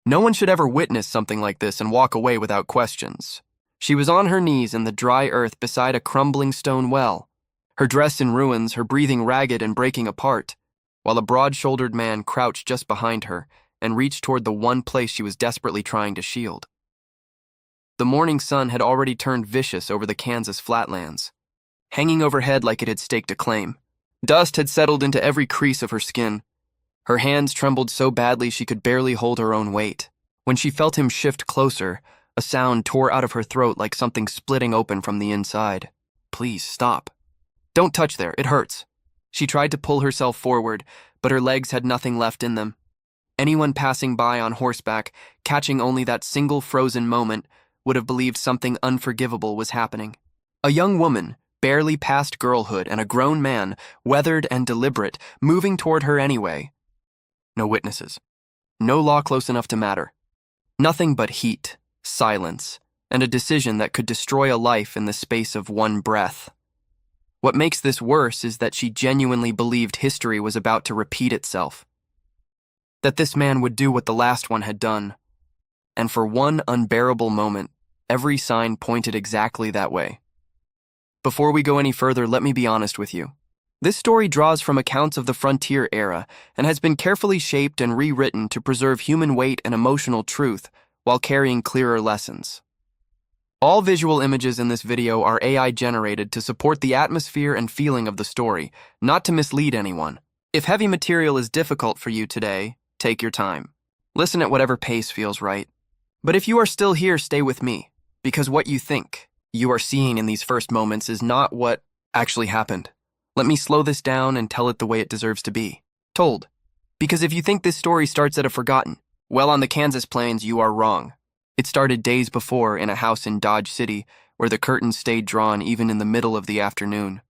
No one should ever witness something like this and walk away without questions. She was on her knees in the dry earth beside a crumbling stone well, her dress in ruins, her breathing ragged and breaking apart, while a broad-shouldered man crouched just behind her and reached toward the one place she was desperately trying to shield. The morning sun had already turned vicious over the Kansas flatlands, hanging overhead like it had staked a claim. Dust had settled into every crease of her skin. Her hands trembled so badly she could barely hold her own weight. When she felt him shift closer, a sound tore out of her throat like something splitting open from the inside. "Please, stop. Don't touch there, it hurts." She tried to pull herself forward, but her legs had nothing left in them. Anyone passing by on horseback, catching only that single frozen moment, would have believed something unforgivable was happening. A young woman, barely past girlhood, and a grown man, weathered and deliberate, moving toward her anyway. No witnesses. No law close enough to matter. Nothing but heat, silence, and a decision that could destroy a life in the space of one breath. What makes this worse is that she genuinely believed history was about to repeat itself. That this man would do what the last one had done. And for one unbearable moment, every sign pointed exactly that way. Before we go any further, let me be honest with you. This story draws from accounts of the frontier era and has been carefully shaped and rewritten to preserve human weight and emotional truth while carrying clearer lessons. All visual images in this video are AI generated to support the atmosphere and feeling of the story, not to mislead anyone. If heavy material is difficult for you today, take your time. Listen at whatever pace feels right. But if you are still here, stay with me, because what you think you are seeing in these first moments is not what actually happened. Let me slow this down and tell it the way it deserves to be told. Because if you think this story starts at a forgotten, well, on the Kansas plains, you are wrong. It started days before in a house in Dodge City where the curtains stayed drawn even in the middle of the afternoon.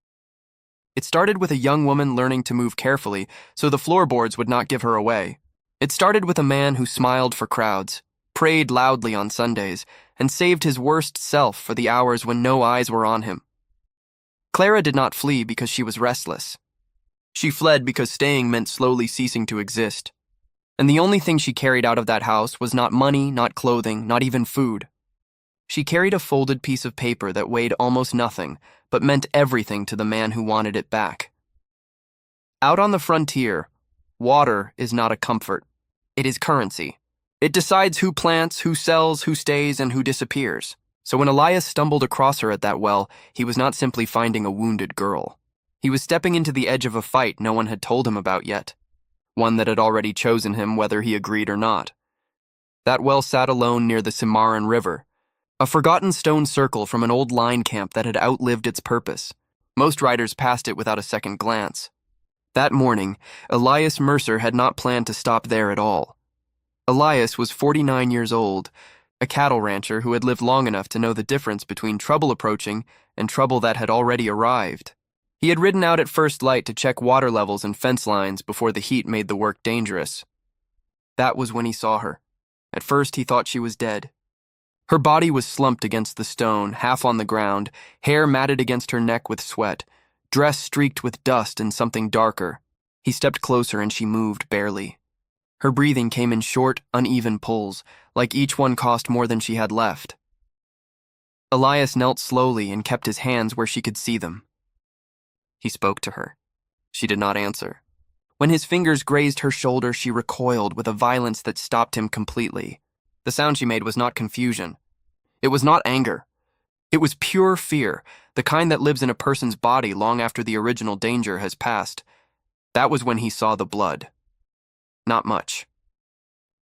It started with a young woman learning to move carefully so the floorboards would not give her away. It started with a man who smiled for crowds, prayed loudly on Sundays, and saved his worst self for the hours when no eyes were on him. Clara did not flee because she was restless. She fled because staying meant slowly ceasing to exist. And the only thing she carried out of that house was not money, not clothing, not even food. She carried a folded piece of paper that weighed almost nothing, but meant everything to the man who wanted it back. Out on the frontier, water is not a comfort. It is currency. It decides who plants, who sells, who stays, and who disappears. So when Elias stumbled across her at that well, he was not simply finding a wounded girl. He was stepping into the edge of a fight no one had told him about yet. One that had already chosen him whether he agreed or not. That well sat alone near the Cimarron River, a forgotten stone circle from an old line camp that had outlived its purpose. Most riders passed it without a second glance. That morning, Elias Mercer had not planned to stop there at all. Elias was 49 years old, a cattle rancher who had lived long enough to know the difference between trouble approaching and trouble that had already arrived. He had ridden out at first light to check water levels and fence lines before the heat made the work dangerous. That was when he saw her. At first he thought she was dead. Her body was slumped against the stone, half on the ground, hair matted against her neck with sweat, dress streaked with dust and something darker. He stepped closer and she moved barely. Her breathing came in short, uneven pulls, like each one cost more than she had left. Elias knelt slowly and kept his hands where she could see them. He spoke to her. She did not answer. When his fingers grazed her shoulder, she recoiled with a violence that stopped him completely. The sound she made was not confusion. It was not anger. It was pure fear, the kind that lives in a person's body long after the original danger has passed. That was when he saw the blood. Not much.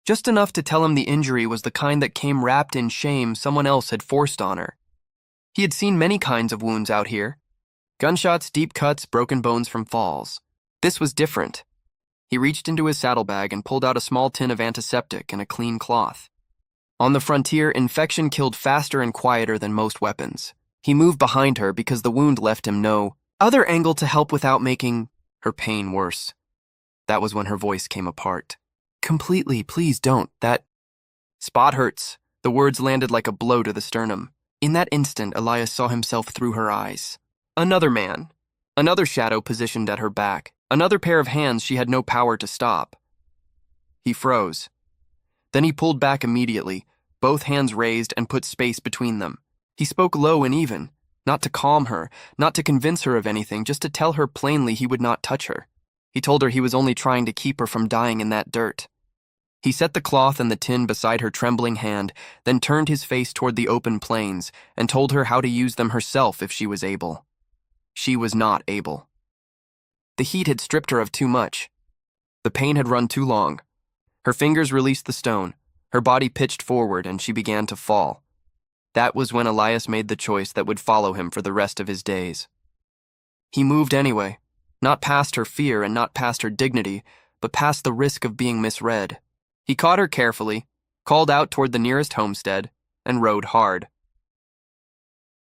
Just enough to tell him the injury was the kind that came wrapped in shame someone else had forced on her. He had seen many kinds of wounds out here. Gunshots, deep cuts, broken bones from falls. This was different. He reached into his saddlebag and pulled out a small tin of antiseptic and a clean cloth. On the frontier, infection killed faster and quieter than most weapons. He moved behind her because the wound left him no other angle to help without making her pain worse. That was when her voice came apart. "Completely, please don't, that spot hurts." The words landed like a blow to the sternum. In that instant, Elias saw himself through her eyes. Another man. Another shadow positioned at her back. Another pair of hands she had no power to stop. He froze. Then he pulled back immediately, both hands raised, and put space between them. He spoke low and even, not to calm her, not to convince her of anything, just to tell her plainly he would not touch her. He told her he was only trying to keep her from dying in that dirt. He set the cloth and the tin beside her trembling hand, then turned his face toward the open plains and told her how to use them herself if she was able. She was not able. The heat had stripped her of too much. The pain had run too long. Her fingers released the stone, her body pitched forward, and she began to fall. That was when Elias made the choice that would follow him for the rest of his days. He moved anyway, not past her fear and not past her dignity, but past the risk of being misread. He caught her carefully, called out toward the nearest homestead, and rode hard.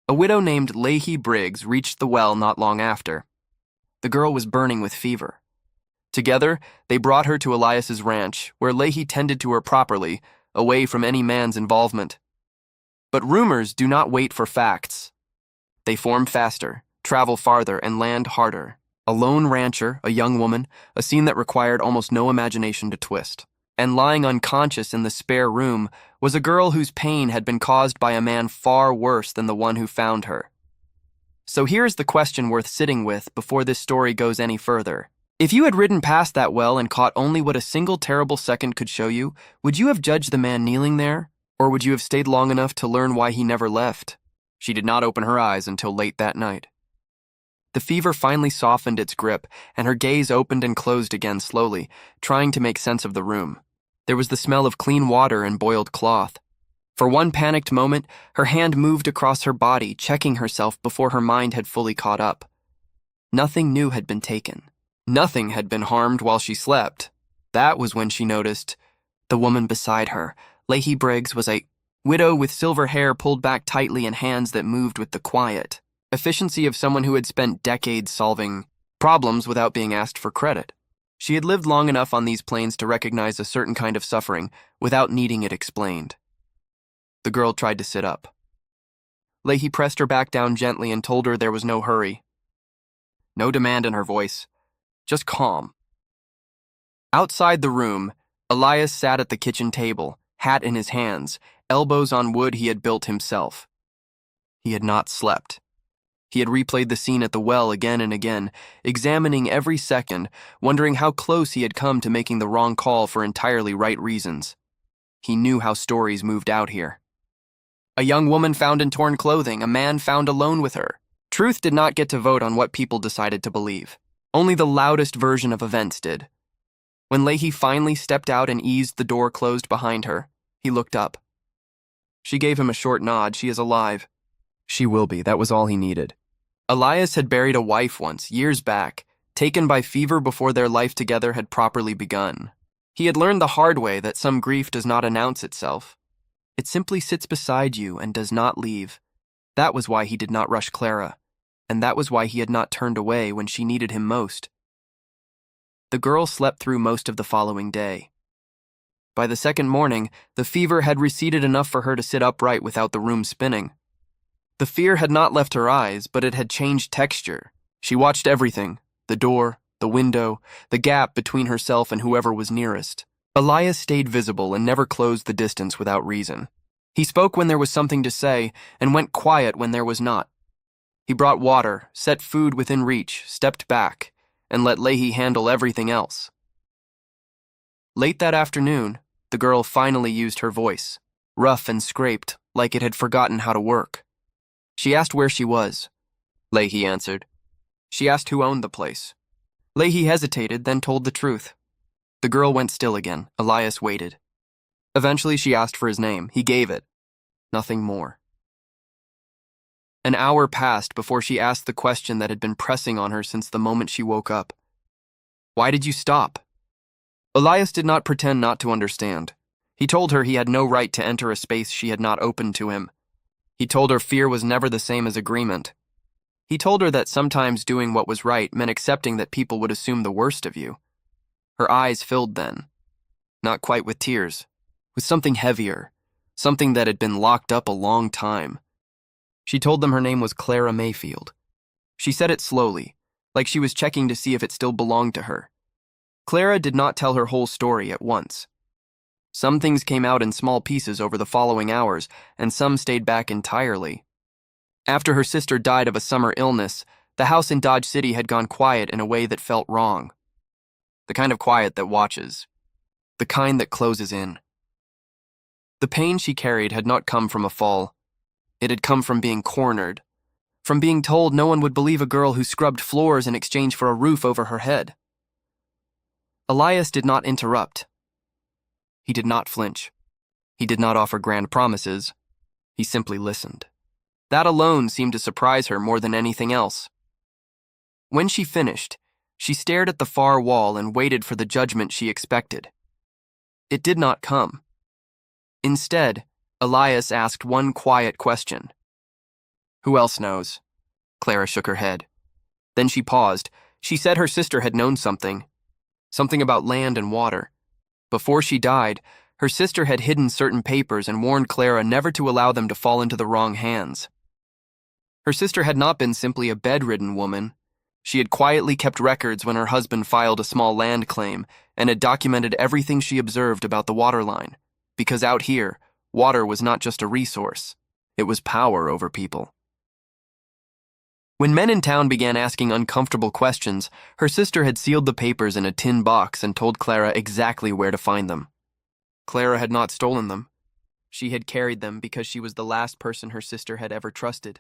A widow named Leahy Briggs reached the well not long after. The girl was burning with fever. Together, they brought her to Elias's ranch, where Leahy tended to her properly, away from any man's involvement. But rumors do not wait for facts. They form faster, travel farther, and land harder. A lone rancher, a young woman, a scene that required almost no imagination to twist. And lying unconscious in the spare room was a girl whose pain had been caused by a man far worse than the one who found her. So here's the question worth sitting with before this story goes any further. If you had ridden past that well and caught only what a single terrible second could show you, would you have judged the man kneeling there? Or would you have stayed long enough to learn why he never left? She did not open her eyes until late that night. The fever finally softened its grip, and her gaze opened and closed again slowly, trying to make sense of the room. There was the smell of clean water and boiled cloth. For one panicked moment, her hand moved across her body, checking herself before her mind had fully caught up. Nothing new had been taken. Nothing had been harmed while she slept. That was when she noticed the woman beside her. Leahy Briggs was a widow with silver hair pulled back tightly and hands that moved with the quiet efficiency of someone who had spent decades solving problems without being asked for credit. She had lived long enough on these plains to recognize a certain kind of suffering without needing it explained. The girl tried to sit up. Leahy pressed her back down gently and told her there was no hurry. No demand in her voice, just calm. Outside the room, Elias sat at the kitchen table, hat in his hands, elbows on wood he had built himself. He had not slept. He had replayed the scene at the well again and again, examining every second, wondering how close he had come to making the wrong call for entirely right reasons. He knew how stories moved out here. A young woman found in torn clothing, a man found alone with her. Truth did not get to vote on what people decided to believe. Only the loudest version of events did. When Leahy finally stepped out and eased the door closed behind her, he looked up. She gave him a short nod. She is alive. She will be. That was all he needed. Elias had buried a wife once, years back, taken by fever before their life together had properly begun. He had learned the hard way that some grief does not announce itself. It simply sits beside you and does not leave. That was why he did not rush Clara, and that was why he had not turned away when she needed him most. The girl slept through most of the following day. By the second morning, the fever had receded enough for her to sit upright without the room spinning. The fear had not left her eyes, but it had changed texture. She watched everything, the door, the window, the gap between herself and whoever was nearest. Elias stayed visible and never closed the distance without reason. He spoke when there was something to say and went quiet when there was not. He brought water, set food within reach, stepped back, and let Leahy handle everything else. Late that afternoon, the girl finally used her voice, rough and scraped, like it had forgotten how to work. She asked where she was. Leahy answered. She asked who owned the place. Leahy hesitated, then told the truth. The girl went still again. Elias waited. Eventually she asked for his name. He gave it. Nothing more. An hour passed before she asked the question that had been pressing on her since the moment she woke up. Why did you stop? Elias did not pretend not to understand. He told her he had no right to enter a space she had not opened to him. He told her fear was never the same as agreement. He told her that sometimes doing what was right meant accepting that people would assume the worst of you. Her eyes filled then, not quite with tears, with something heavier, something that had been locked up a long time. She told them her name was Clara Mayfield. She said it slowly, like she was checking to see if it still belonged to her. Clara did not tell her whole story at once. Some things came out in small pieces over the following hours, and some stayed back entirely. After her sister died of a summer illness, the house in Dodge City had gone quiet in a way that felt wrong. The kind of quiet that watches. The kind that closes in. The pain she carried had not come from a fall. It had come from being cornered, from being told no one would believe a girl who scrubbed floors in exchange for a roof over her head. Elias did not interrupt. He did not flinch. He did not offer grand promises. He simply listened. That alone seemed to surprise her more than anything else. When she finished, she stared at the far wall and waited for the judgment she expected. It did not come. Instead, Elias asked one quiet question. "Who else knows?" Clara shook her head. Then she paused. She said her sister had known something about land and water. Before she died, her sister had hidden certain papers and warned Clara never to allow them to fall into the wrong hands. Her sister had not been simply a bedridden woman. She had quietly kept records when her husband filed a small land claim and had documented everything she observed about the water line, because out here, water was not just a resource, it was power over people. When men in town began asking uncomfortable questions, her sister had sealed the papers in a tin box and told Clara exactly where to find them. Clara had not stolen them. She had carried them because she was the last person her sister had ever trusted.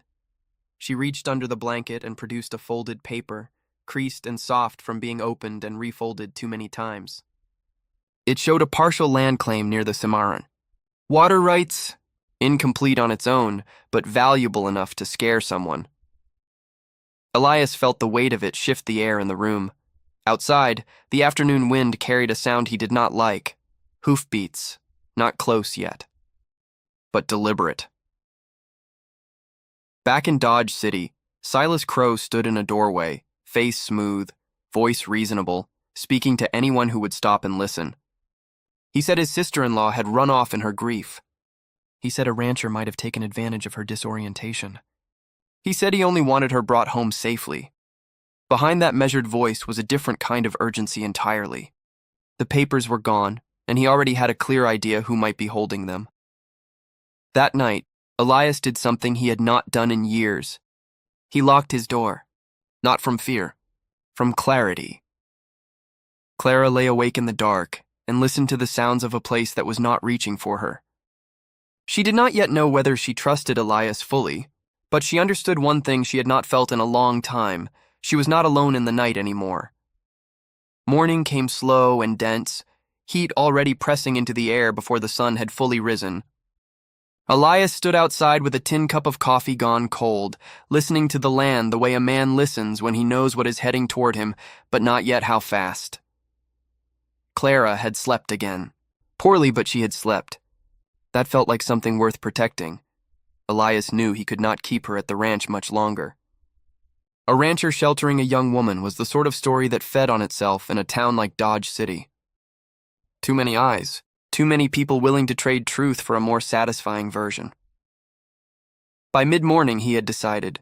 She reached under the blanket and produced a folded paper, creased and soft from being opened and refolded too many times. It showed a partial land claim near the Cimarron. Water rights, incomplete on its own, but valuable enough to scare someone. Elias felt the weight of it shift the air in the room. Outside, the afternoon wind carried a sound he did not like. Hoofbeats, not close yet, but deliberate. Back in Dodge City, Silas Crow stood in a doorway, face smooth, voice reasonable, speaking to anyone who would stop and listen. He said his sister-in-law had run off in her grief. He said a rancher might have taken advantage of her disorientation. He said he only wanted her brought home safely. Behind that measured voice was a different kind of urgency entirely. The papers were gone, and he already had a clear idea who might be holding them. That night, Elias did something he had not done in years. He locked his door, not from fear, from clarity. Clara lay awake in the dark and listened to the sounds of a place that was not reaching for her. She did not yet know whether she trusted Elias fully, but she understood one thing she had not felt in a long time. She was not alone in the night anymore. Morning came slow and dense, heat already pressing into the air before the sun had fully risen. Elias stood outside with a tin cup of coffee gone cold, listening to the land the way a man listens when he knows what is heading toward him, but not yet how fast. Clara had slept again. Poorly, but she had slept. That felt like something worth protecting. Elias knew he could not keep her at the ranch much longer. A rancher sheltering a young woman was the sort of story that fed on itself in a town like Dodge City. Too many eyes, too many people willing to trade truth for a more satisfying version. By mid-morning, he had decided.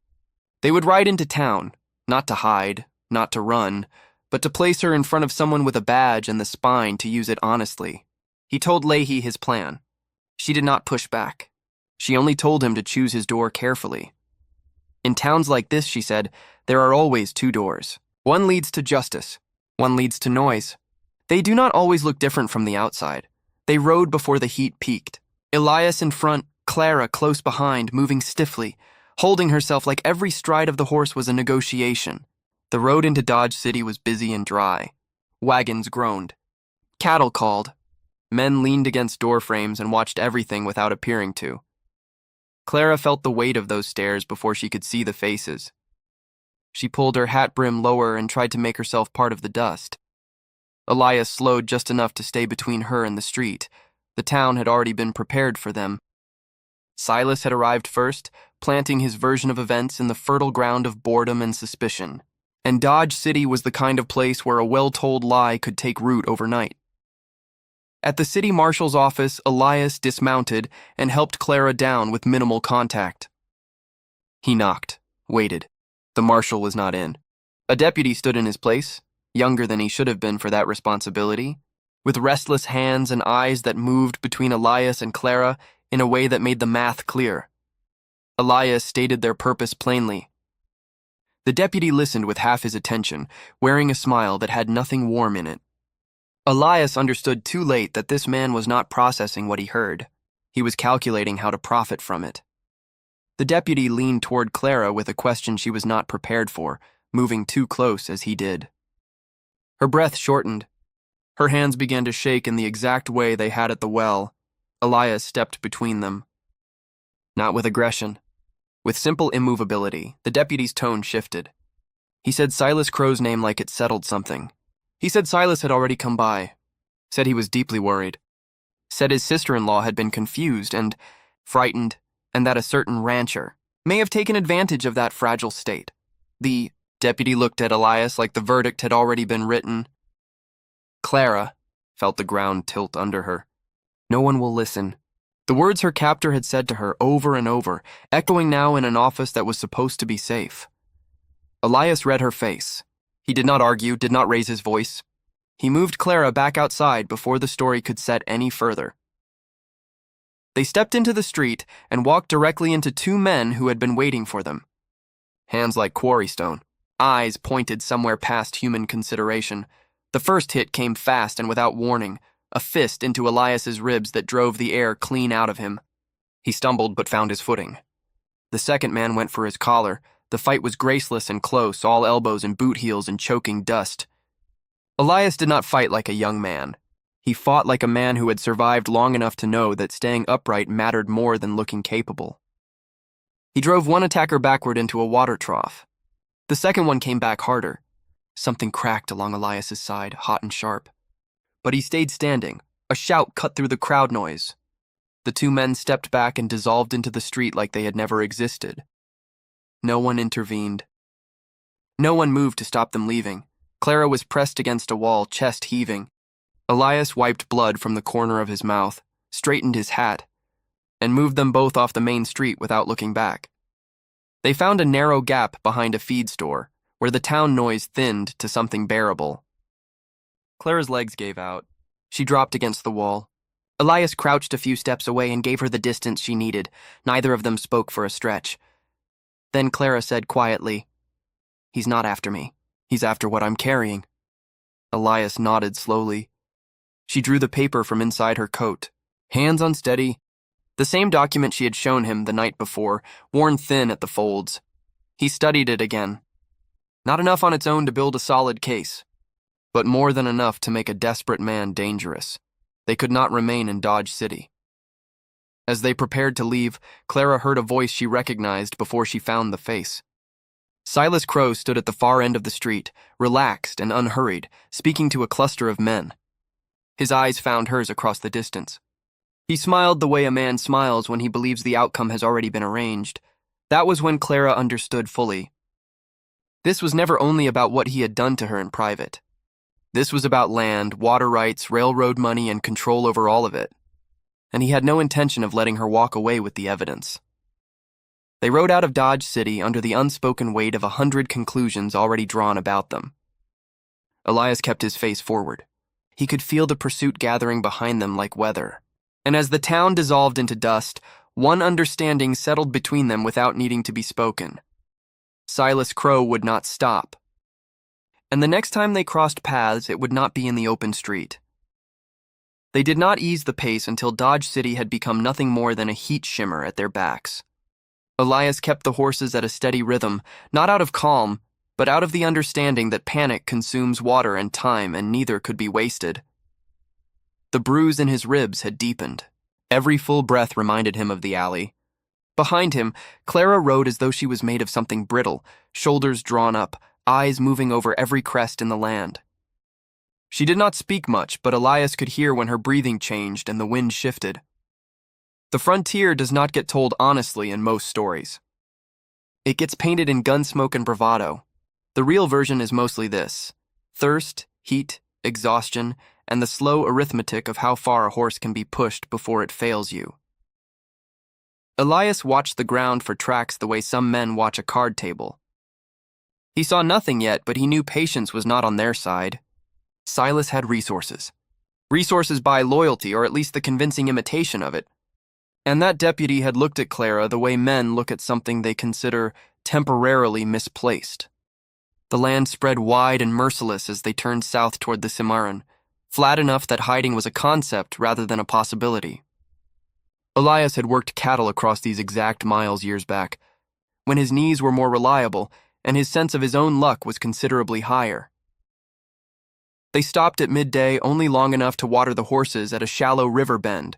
They would ride into town, not to hide, not to run, but to place her in front of someone with a badge and the spine to use it honestly. He told Leahy his plan. She did not push back. She only told him to choose his door carefully. In towns like this, she said, there are always two doors. One leads to justice. One leads to noise. They do not always look different from the outside. They rode before the heat peaked. Elias in front, Clara close behind, moving stiffly, holding herself like every stride of the horse was a negotiation. The road into Dodge City was busy and dry. Wagons groaned. Cattle called. Men leaned against door frames and watched everything without appearing to. Clara felt the weight of those stares before she could see the faces. She pulled her hat brim lower and tried to make herself part of the dust. Elias slowed just enough to stay between her and the street. The town had already been prepared for them. Silas had arrived first, planting his version of events in the fertile ground of boredom and suspicion. And Dodge City was the kind of place where a well-told lie could take root overnight. At the city marshal's office, Elias dismounted and helped Clara down with minimal contact. He knocked, waited. The marshal was not in. A deputy stood in his place, younger than he should have been for that responsibility. with restless hands and eyes that moved between Elias and Clara in a way that made the math clear. Elias stated their purpose plainly. The deputy listened with half his attention, wearing a smile that had nothing warm in it. Elias understood too late that this man was not processing what he heard. He was calculating how to profit from it. The deputy leaned toward Clara with a question she was not prepared for, moving too close as he did. Her breath shortened. Her hands began to shake in the exact way they had at the well. Elias stepped between them. Not with aggression. With simple immovability, the deputy's tone shifted. He said Silas Crow's name like it settled something. He said Silas had already come by. Said he was deeply worried. Said his sister-in-law had been confused and frightened, and that a certain rancher may have taken advantage of that fragile state. The deputy looked at Elias like the verdict had already been written. Clara felt the ground tilt under her. No one will listen. The words her captor had said to her over and over, echoing now in an office that was supposed to be safe. Elias read her face. He did not argue, did not raise his voice. He moved Clara back outside before the story could set any further. They stepped into the street and walked directly into two men who had been waiting for them. Hands like quarry stone, eyes pointed somewhere past human consideration. The first hit came fast and without warning, a fist into Elias's ribs that drove the air clean out of him. He stumbled but found his footing. The second man went for his collar. The fight was graceless and close, all elbows and boot heels and choking dust. Elias did not fight like a young man. He fought like a man who had survived long enough to know that staying upright mattered more than looking capable. He drove one attacker backward into a water trough. The second one came back harder. Something cracked along Elias's side, hot and sharp. But he stayed standing. A shout cut through the crowd noise. The two men stepped back and dissolved into the street like they had never existed. No one intervened. No one moved to stop them leaving. Clara was pressed against a wall, chest heaving. Elias wiped blood from the corner of his mouth, straightened his hat, and moved them both off the main street without looking back. They found a narrow gap behind a feed store, where the town noise thinned to something bearable. Clara's legs gave out. She dropped against the wall. Elias crouched a few steps away and gave her the distance she needed. Neither of them spoke for a stretch. Then Clara said quietly, "He's not after me. He's after what I'm carrying." Elias nodded slowly. She drew the paper from inside her coat, hands unsteady. The same document she had shown him the night before, worn thin at the folds. He studied it again. Not enough on its own to build a solid case, but more than enough to make a desperate man dangerous. They could not remain in Dodge City. As they prepared to leave, Clara heard a voice she recognized before she found the face. Silas Crow stood at the far end of the street, relaxed and unhurried, speaking to a cluster of men. His eyes found hers across the distance. He smiled the way a man smiles when he believes the outcome has already been arranged. That was when Clara understood fully. This was never only about what he had done to her in private. This was about land, water rights, railroad money, and control over all of it. And he had no intention of letting her walk away with the evidence. They rode out of Dodge City under the unspoken weight of 100 conclusions already drawn about them. Elias kept his face forward. He could feel the pursuit gathering behind them like weather. And as the town dissolved into dust, one understanding settled between them without needing to be spoken. Silas Crow would not stop. And the next time they crossed paths, it would not be in the open street. They did not ease the pace until Dodge City had become nothing more than a heat shimmer at their backs. Elias kept the horses at a steady rhythm, not out of calm, but out of the understanding that panic consumes water and time, and neither could be wasted. The bruise in his ribs had deepened. Every full breath reminded him of the alley. Behind him, Clara rode as though she was made of something brittle, shoulders drawn up, eyes moving over every crest in the land. She did not speak much, but Elias could hear when her breathing changed and the wind shifted. The frontier does not get told honestly in most stories. It gets painted in gunsmoke and bravado. The real version is mostly this: thirst, heat, exhaustion, and the slow arithmetic of how far a horse can be pushed before it fails you. Elias watched the ground for tracks the way some men watch a card table. He saw nothing yet, but he knew patience was not on their side. Silas had resources. Resources buy loyalty, or at least the convincing imitation of it. And that deputy had looked at Clara the way men look at something they consider temporarily misplaced. The land spread wide and merciless as they turned south toward the Cimarron, flat enough that hiding was a concept rather than a possibility. Elias had worked cattle across these exact miles years back, when his knees were more reliable and his sense of his own luck was considerably higher. They stopped at midday only long enough to water the horses at a shallow river bend.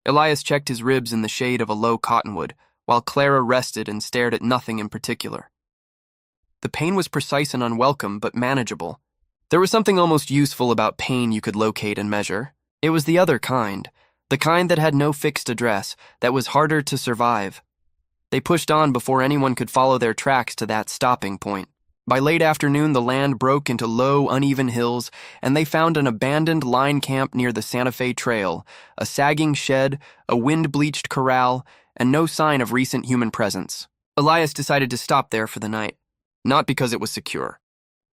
Elias checked his ribs in the shade of a low cottonwood, while Clara rested and stared at nothing in particular. The pain was precise and unwelcome, but manageable. There was something almost useful about pain you could locate and measure. It was the other kind, the kind that had no fixed address, that was harder to survive. They pushed on before anyone could follow their tracks to that stopping point. By late afternoon, the land broke into low, uneven hills, and they found an abandoned line camp near the Santa Fe Trail, a sagging shed, a wind-bleached corral, and no sign of recent human presence. Elias decided to stop there for the night, not because it was secure,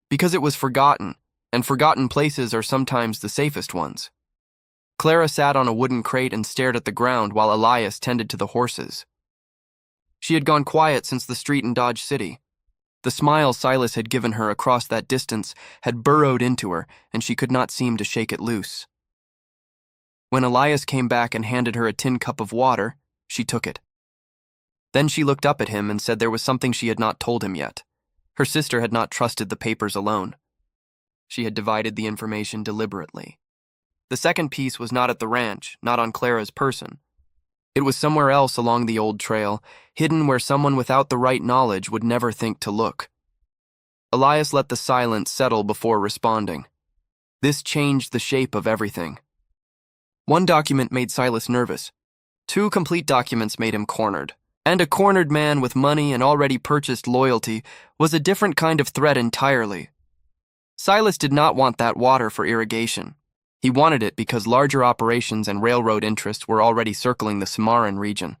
because it was forgotten, and forgotten places are sometimes the safest ones. Clara sat on a wooden crate and stared at the ground while Elias tended to the horses. She had gone quiet since the street in Dodge City. The smile Silas had given her across that distance had burrowed into her, and she could not seem to shake it loose. When Elias came back and handed her a tin cup of water, she took it. Then she looked up at him and said there was something she had not told him yet. Her sister had not trusted the papers alone. She had divided the information deliberately. The second piece was not at the ranch, not on Clara's person. It was somewhere else along the old trail, hidden where someone without the right knowledge would never think to look. Elias let the silence settle before responding. This changed the shape of everything. One document made Silas nervous. 2 complete documents made him cornered. And a cornered man with money and already purchased loyalty was a different kind of threat entirely. Silas did not want that water for irrigation. He wanted it because larger operations and railroad interests were already circling the Cimarron region.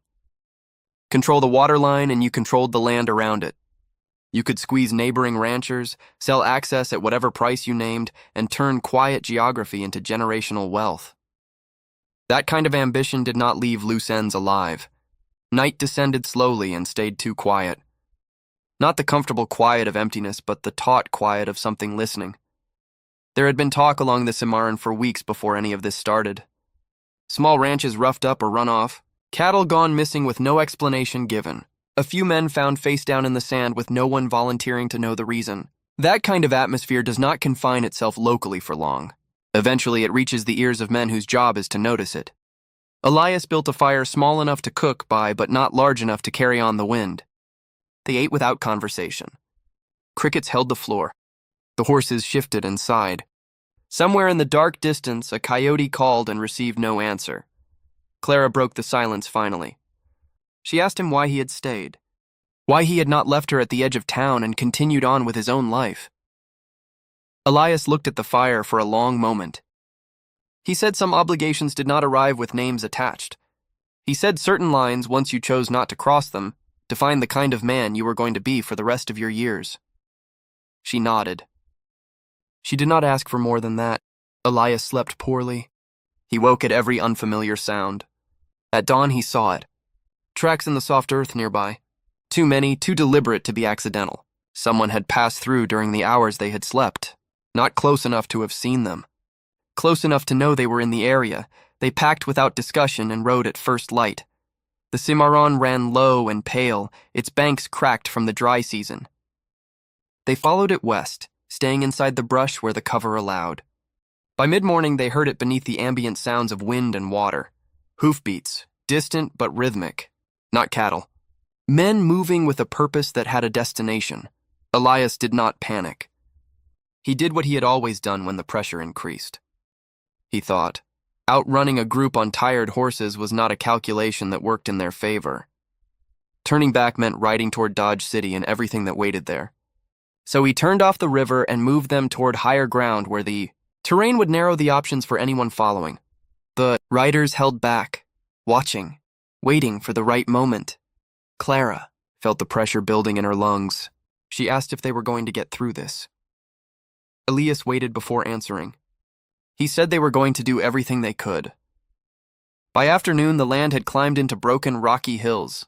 Control the water line and you controlled the land around it. You could squeeze neighboring ranchers, sell access at whatever price you named, and turn quiet geography into generational wealth. That kind of ambition did not leave loose ends alive. Night descended slowly and stayed too quiet. Not the comfortable quiet of emptiness, but the taut quiet of something listening. There had been talk along the Cimarron for weeks before any of this started. Small ranches roughed up or run off, cattle gone missing with no explanation given, a few men found face down in the sand with no one volunteering to know the reason. That kind of atmosphere does not confine itself locally for long. Eventually it reaches the ears of men whose job is to notice it. Elias built a fire small enough to cook by but not large enough to carry on the wind. They ate without conversation. Crickets held the floor. The horses shifted and sighed. Somewhere in the dark distance, a coyote called and received no answer. Clara broke the silence finally. She asked him why he had stayed, why he had not left her at the edge of town and continued on with his own life. Elias looked at the fire for a long moment. He said some obligations did not arrive with names attached. He said certain lines, once you chose not to cross them, defined the kind of man you were going to be for the rest of your years. She nodded. She did not ask for more than that. Elias slept poorly. He woke at every unfamiliar sound. At dawn he saw it. Tracks in the soft earth nearby. Too many, too deliberate to be accidental. Someone had passed through during the hours they had slept. Not close enough to have seen them. Close enough to know they were in the area. They packed without discussion and rode at first light. The Cimarron ran low and pale, its banks cracked from the dry season. They followed it west, staying inside the brush where the cover allowed. By mid-morning, they heard it beneath the ambient sounds of wind and water. Hoofbeats, distant but rhythmic. Not cattle. Men moving with a purpose that had a destination. Elias did not panic. He did what he had always done when the pressure increased. He thought, outrunning a group on tired horses was not a calculation that worked in their favor. Turning back meant riding toward Dodge City and everything that waited there. So he turned off the river and moved them toward higher ground where the terrain would narrow the options for anyone following. The riders held back, watching, waiting for the right moment. Clara felt the pressure building in her lungs. She asked if they were going to get through this. Elias waited before answering. He said they were going to do everything they could. By afternoon, the land had climbed into broken, rocky hills.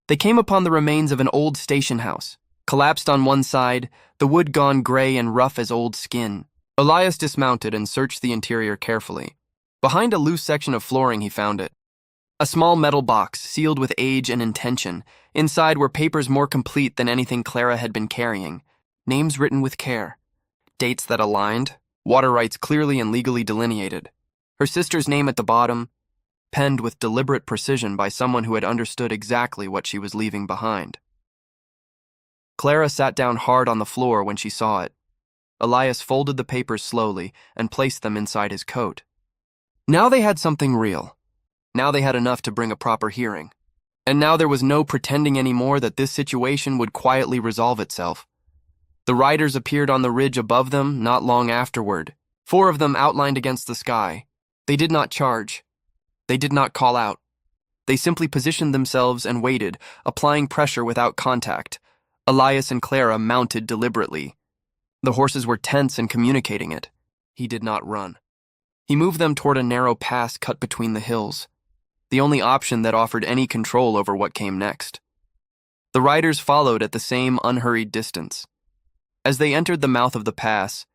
They came upon the remains of an old station house, collapsed on one side, the wood gone gray and rough as old skin. Elias dismounted and searched the interior carefully. Behind a loose section of flooring, he found it. A small metal box, sealed with age and intention. Inside were papers more complete than anything Clara had been carrying. Names written with care. Dates that aligned. Water rights clearly and legally delineated. Her sister's name at the bottom, penned with deliberate precision by someone who had understood exactly what she was leaving behind. Clara sat down hard on the floor when she saw it. Elias folded the papers slowly and placed them inside his coat. Now they had something real. Now they had enough to bring a proper hearing. And now there was no pretending anymore that this situation would quietly resolve itself. The riders appeared on the ridge above them not long afterward, 4 of them outlined against the sky. They did not charge. They did not call out. They simply positioned themselves and waited, applying pressure without contact. Elias and Clara mounted deliberately. The horses were tense and communicating it. He did not run. He moved them toward a narrow pass cut between the hills, the only option that offered any control over what came next. The riders followed at the same unhurried distance. As they entered the mouth of the pass,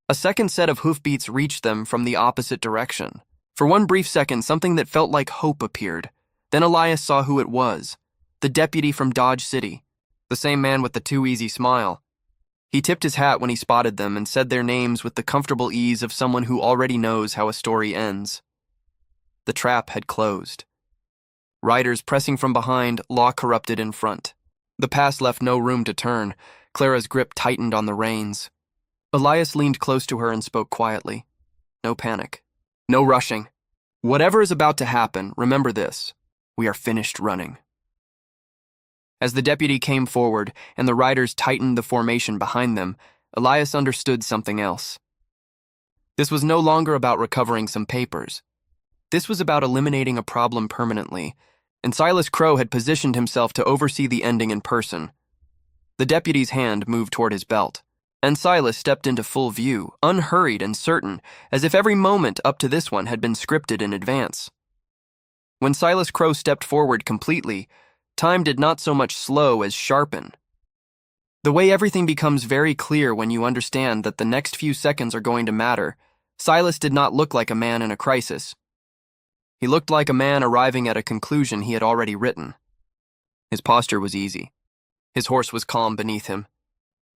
a second set of hoofbeats reached them from the opposite direction. For one brief second, something that felt like hope appeared. Then Elias saw who it was, the deputy from Dodge City, the same man with the too easy smile. He tipped his hat when he spotted them and said their names with the comfortable ease of someone who already knows how a story ends. The trap had closed. Riders pressing from behind, law corrupted in front. The pass left no room to turn. Clara's grip tightened on the reins. Elias leaned close to her and spoke quietly. No panic. No rushing. Whatever is about to happen, remember this. We are finished running. As the deputy came forward and the riders tightened the formation behind them, Elias understood something else. This was no longer about recovering some papers. This was about eliminating a problem permanently, and Silas Crow had positioned himself to oversee the ending in person. The deputy's hand moved toward his belt, and Silas stepped into full view, unhurried and certain, as if every moment up to this one had been scripted in advance. When Silas Crow stepped forward completely, time did not so much slow as sharpen. The way everything becomes very clear when you understand that the next few seconds are going to matter, Silas did not look like a man in a crisis. He looked like a man arriving at a conclusion he had already written. His posture was easy. His horse was calm beneath him.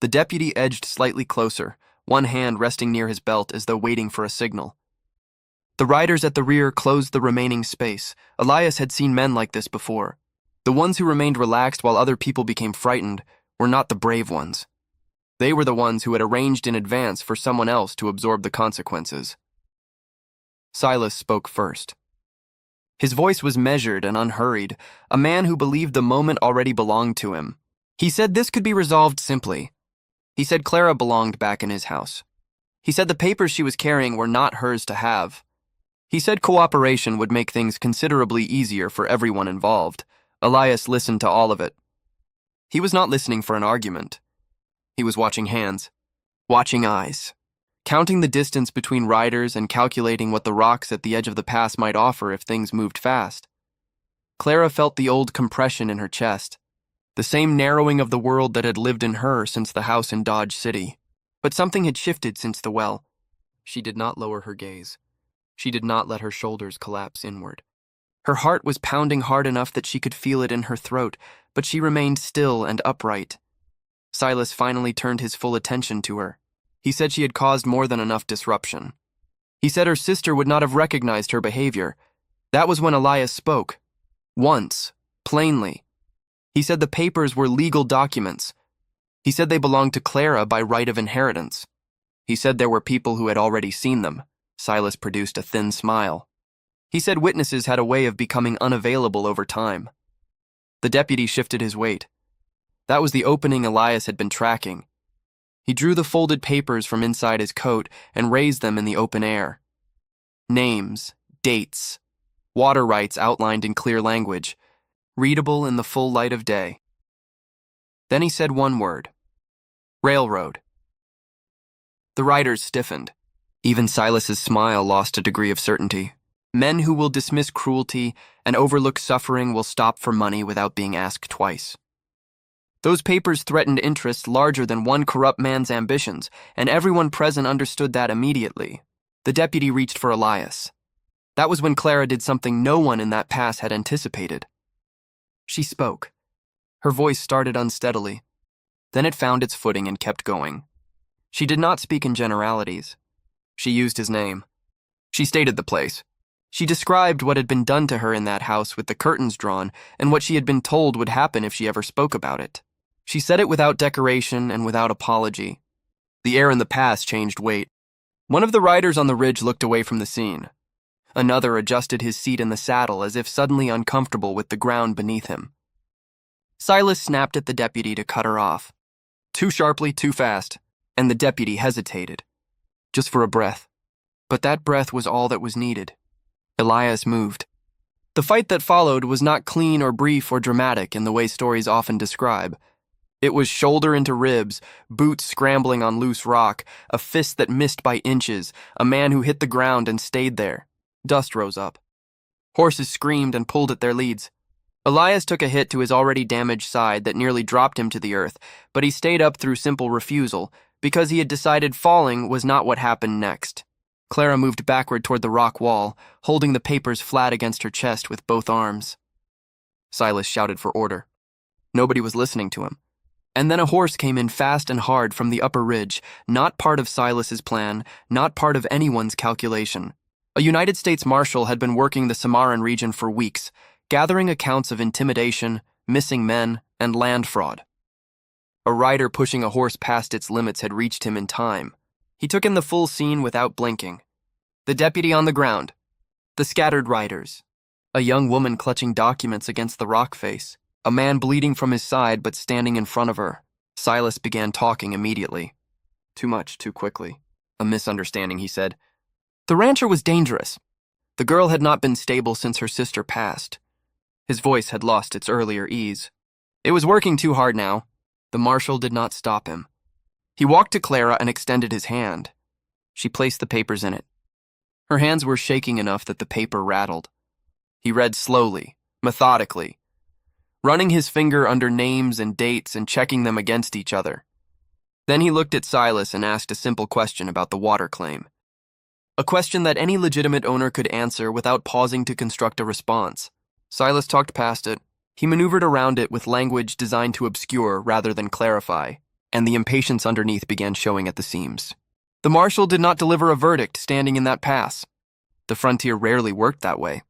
The deputy edged slightly closer, one hand resting near his belt as though waiting for a signal. The riders at the rear closed the remaining space. Elias had seen men like this before. The ones who remained relaxed while other people became frightened were not the brave ones. They were the ones who had arranged in advance for someone else to absorb the consequences. Silas spoke first. His voice was measured and unhurried, a man who believed the moment already belonged to him. He said this could be resolved simply. He said Clara belonged back in his house. He said the papers she was carrying were not hers to have. He said cooperation would make things considerably easier for everyone involved. Elias listened to all of it. He was not listening for an argument. He was watching hands, watching eyes, counting the distance between riders and calculating what the rocks at the edge of the pass might offer if things moved fast. Clara felt the old compression in her chest, the same narrowing of the world that had lived in her since the house in Dodge City. But something had shifted since the well. She did not lower her gaze. She did not let her shoulders collapse inward. Her heart was pounding hard enough that she could feel it in her throat, but she remained still and upright. Silas finally turned his full attention to her. He said she had caused more than enough disruption. He said her sister would not have recognized her behavior. That was when Elias spoke. Once, plainly. He said the papers were legal documents. He said they belonged to Clara by right of inheritance. He said there were people who had already seen them. Silas produced a thin smile. He said witnesses had a way of becoming unavailable over time. The deputy shifted his weight. That was the opening Elias had been tracking. He drew the folded papers from inside his coat and raised them in the open air. Names, dates, water rights outlined in clear language, readable in the full light of day. Then he said one word. Railroad. The riders stiffened. Even Silas's smile lost a degree of certainty. Men who will dismiss cruelty and overlook suffering will stop for money without being asked twice. Those papers threatened interests larger than one corrupt man's ambitions, and everyone present understood that immediately. The deputy reached for Elias. That was when Clara did something no one in that pass had anticipated. She spoke. Her voice started unsteadily. Then it found its footing and kept going. She did not speak in generalities. She used his name. She stated the place. She described what had been done to her in that house with the curtains drawn and what she had been told would happen if she ever spoke about it. She said it without decoration and without apology. The air in the pass changed weight. One of the riders on the ridge looked away from the scene. Another adjusted his seat in the saddle as if suddenly uncomfortable with the ground beneath him. Silas snapped at the deputy to cut her off. Too sharply, too fast, and the deputy hesitated. Just for a breath. But that breath was all that was needed. Elias moved. The fight that followed was not clean or brief or dramatic in the way stories often describe. It was shoulder into ribs, boots scrambling on loose rock, a fist that missed by inches, a man who hit the ground and stayed there. Dust rose up. Horses screamed and pulled at their leads. Elias took a hit to his already damaged side that nearly dropped him to the earth, but he stayed up through simple refusal, because he had decided falling was not what happened next. Clara moved backward toward the rock wall, holding the papers flat against her chest with both arms. Silas shouted for order. Nobody was listening to him. And then a horse came in fast and hard from the upper ridge, not part of Silas's plan, not part of anyone's calculation. A United States Marshal had been working the Cimarron region for weeks, gathering accounts of intimidation, missing men, and land fraud. A rider pushing a horse past its limits had reached him in time. He took in the full scene without blinking. The deputy on the ground, the scattered riders, a young woman clutching documents against the rock face, a man bleeding from his side but standing in front of her. Silas began talking immediately. Too much, too quickly. A misunderstanding, he said. The rancher was dangerous. The girl had not been stable since her sister passed. His voice had lost its earlier ease. It was working too hard now. The marshal did not stop him. He walked to Clara and extended his hand. She placed the papers in it. Her hands were shaking enough that the paper rattled. He read slowly, methodically, running his finger under names and dates and checking them against each other. Then he looked at Silas and asked a simple question about the water claim. A question that any legitimate owner could answer without pausing to construct a response. Silas talked past it. He maneuvered around it with language designed to obscure rather than clarify, and the impatience underneath began showing at the seams. The marshal did not deliver a verdict standing in that pass. The frontier rarely worked that way.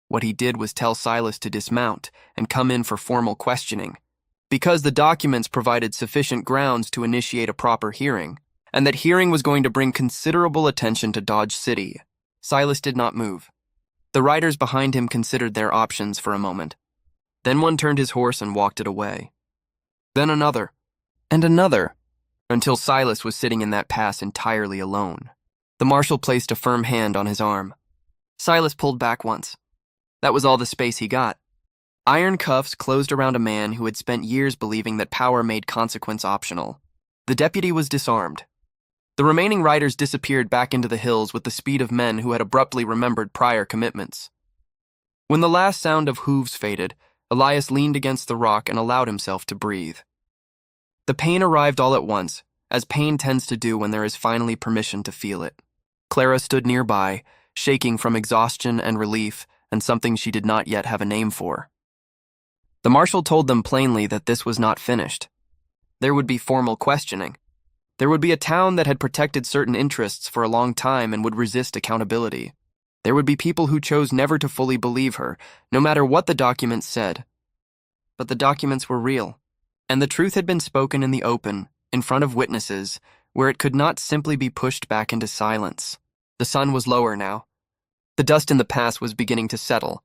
What he did was tell Silas to dismount and come in for formal questioning, because the documents provided sufficient grounds to initiate a proper hearing, and that hearing was going to bring considerable attention to Dodge City. Silas did not move. The riders behind him considered their options for a moment. Then one turned his horse and walked it away. Then another, and another, until Silas was sitting in that pass entirely alone. The marshal placed a firm hand on his arm. Silas pulled back once. That was all the space he got. Iron cuffs closed around a man who had spent years believing that power made consequence optional. The deputy was disarmed. The remaining riders disappeared back into the hills with the speed of men who had abruptly remembered prior commitments. When the last sound of hooves faded, Elias leaned against the rock and allowed himself to breathe. The pain arrived all at once, as pain tends to do when there is finally permission to feel it. Clara stood nearby, shaking from exhaustion and relief and something she did not yet have a name for. The marshal told them plainly that this was not finished. There would be formal questioning. There would be a town that had protected certain interests for a long time and would resist accountability. There would be people who chose never to fully believe her, no matter what the documents said. But the documents were real, and the truth had been spoken in the open, in front of witnesses, where it could not simply be pushed back into silence. The sun was lower now. The dust in the pass was beginning to settle.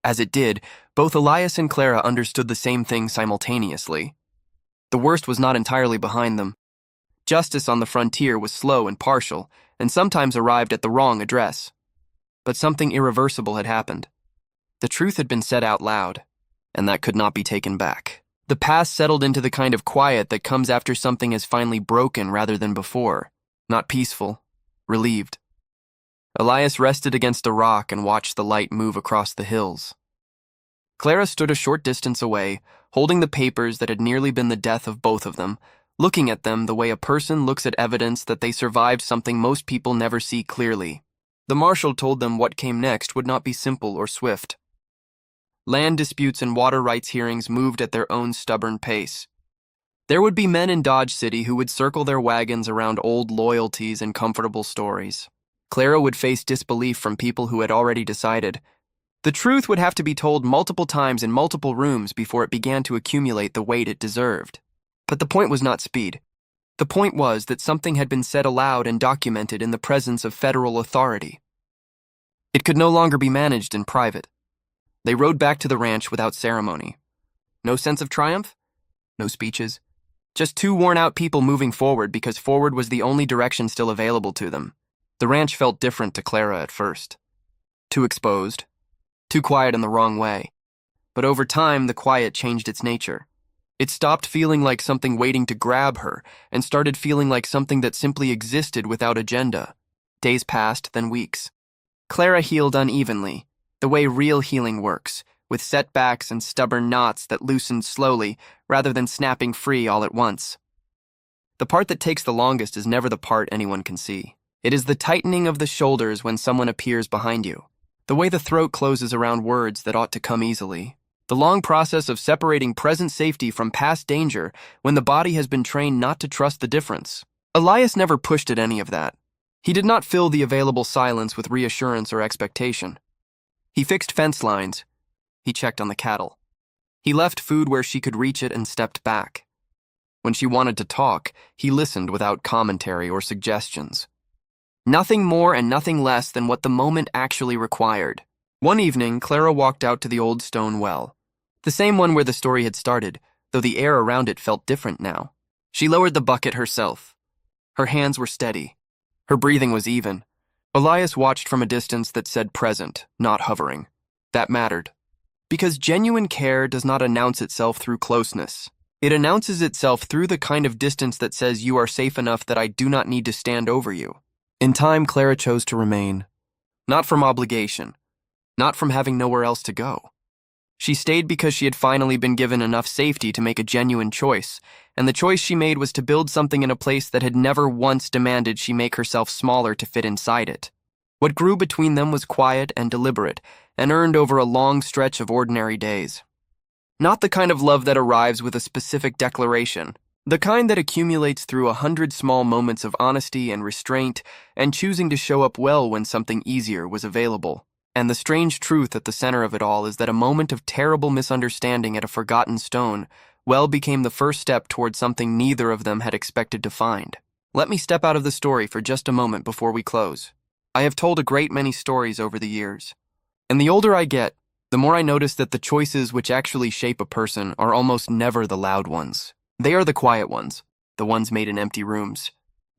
As it did, both Elias and Clara understood the same thing simultaneously. The worst was not entirely behind them. Justice on the frontier was slow and partial, and sometimes arrived at the wrong address. But something irreversible had happened. The truth had been said out loud, and that could not be taken back. The pass settled into the kind of quiet that comes after something is finally broken rather than before. Not peaceful, relieved. Elias rested against a rock and watched the light move across the hills. Clara stood a short distance away, holding the papers that had nearly been the death of both of them, looking at them the way a person looks at evidence that they survived something most people never see clearly. The marshal told them what came next would not be simple or swift. Land disputes and water rights hearings moved at their own stubborn pace. There would be men in Dodge City who would circle their wagons around old loyalties and comfortable stories. Clara would face disbelief from people who had already decided. The truth would have to be told multiple times in multiple rooms before it began to accumulate the weight it deserved. But the point was not speed. The point was that something had been said aloud and documented in the presence of federal authority. It could no longer be managed in private. They rode back to the ranch without ceremony. No sense of triumph? No speeches? Just two worn-out people moving forward because forward was the only direction still available to them. The ranch felt different to Clara at first. Too exposed. Too quiet in the wrong way. But over time, the quiet changed its nature. It stopped feeling like something waiting to grab her and started feeling like something that simply existed without agenda. Days passed, then weeks. Clara healed unevenly, the way real healing works, with setbacks and stubborn knots that loosened slowly rather than snapping free all at once. The part that takes the longest is never the part anyone can see. It is the tightening of the shoulders when someone appears behind you. The way the throat closes around words that ought to come easily. The long process of separating present safety from past danger when the body has been trained not to trust the difference. Elias never pushed at any of that. He did not fill the available silence with reassurance or expectation. He fixed fence lines. He checked on the cattle. He left food where she could reach it and stepped back. When she wanted to talk, he listened without commentary or suggestions. Nothing more and nothing less than what the moment actually required. One evening, Clara walked out to the old stone well. The same one where the story had started, though the air around it felt different now. She lowered the bucket herself. Her hands were steady. Her breathing was even. Elias watched from a distance that said present, not hovering. That mattered. Because genuine care does not announce itself through closeness. It announces itself through the kind of distance that says you are safe enough that I do not need to stand over you. In time, Clara chose to remain. Not from obligation. Not from having nowhere else to go. She stayed because she had finally been given enough safety to make a genuine choice, and the choice she made was to build something in a place that had never once demanded she make herself smaller to fit inside it. What grew between them was quiet and deliberate, and earned over a long stretch of ordinary days. Not the kind of love that arrives with a specific declaration, the kind that accumulates through 100 small moments of honesty and restraint and choosing to show up well when something easier was available. And the strange truth at the center of it all is that a moment of terrible misunderstanding at a forgotten stone well became the first step toward something neither of them had expected to find. Let me step out of the story for just a moment before we close. I have told a great many stories over the years. And the older I get, the more I notice that the choices which actually shape a person are almost never the loud ones. They are the quiet ones, the ones made in empty rooms,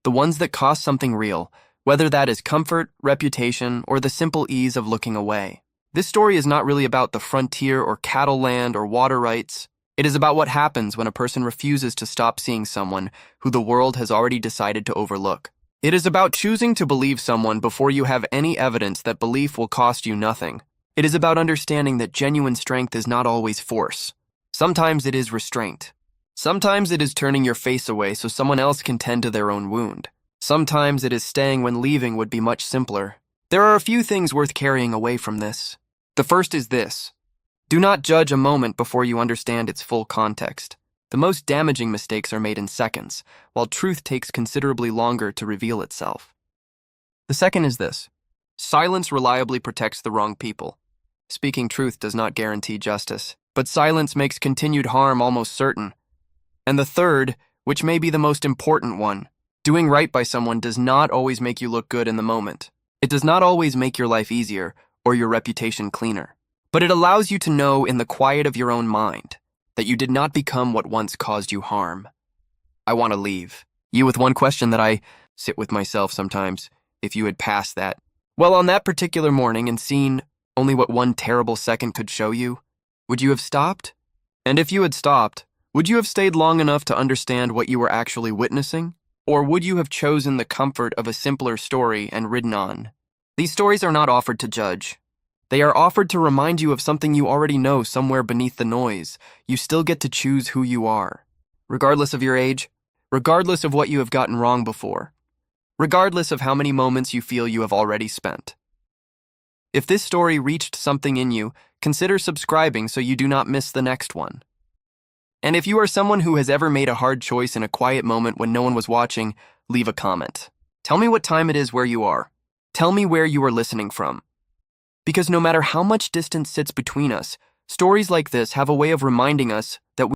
the ones that cost something real, whether that is comfort, reputation, or the simple ease of looking away. This story is not really about the frontier or cattle land or water rights. It is about what happens when a person refuses to stop seeing someone who the world has already decided to overlook. It is about choosing to believe someone before you have any evidence that belief will cost you nothing. It is about understanding that genuine strength is not always force. Sometimes it is restraint. Sometimes it is turning your face away so someone else can tend to their own wound. Sometimes it is staying when leaving would be much simpler. There are a few things worth carrying away from this. The first is this. Do not judge a moment before you understand its full context. The most damaging mistakes are made in seconds, while truth takes considerably longer to reveal itself. The second is this. Silence reliably protects the wrong people. Speaking truth does not guarantee justice, but silence makes continued harm almost certain. And the third, which may be the most important one, doing right by someone does not always make you look good in the moment. It does not always make your life easier or your reputation cleaner. But it allows you to know in the quiet of your own mind that you did not become what once caused you harm. I want to leave. You with one question that I sit with myself sometimes, if you had passed that. Well, on that particular morning and seen only what one terrible second could show you, would you have stopped? And if you had stopped, would you have stayed long enough to understand what you were actually witnessing? Or would you have chosen the comfort of a simpler story and ridden on? These stories are not offered to judge. They are offered to remind you of something you already know somewhere beneath the noise. You still get to choose who you are, regardless of your age, regardless of what you have gotten wrong before, regardless of how many moments you feel you have already spent. If this story reached something in you, consider subscribing so you do not miss the next one. And if you are someone who has ever made a hard choice in a quiet moment when no one was watching, leave a comment. Tell me what time it is where you are. Tell me where you are listening from. Because no matter how much distance sits between us, stories like this have a way of reminding us that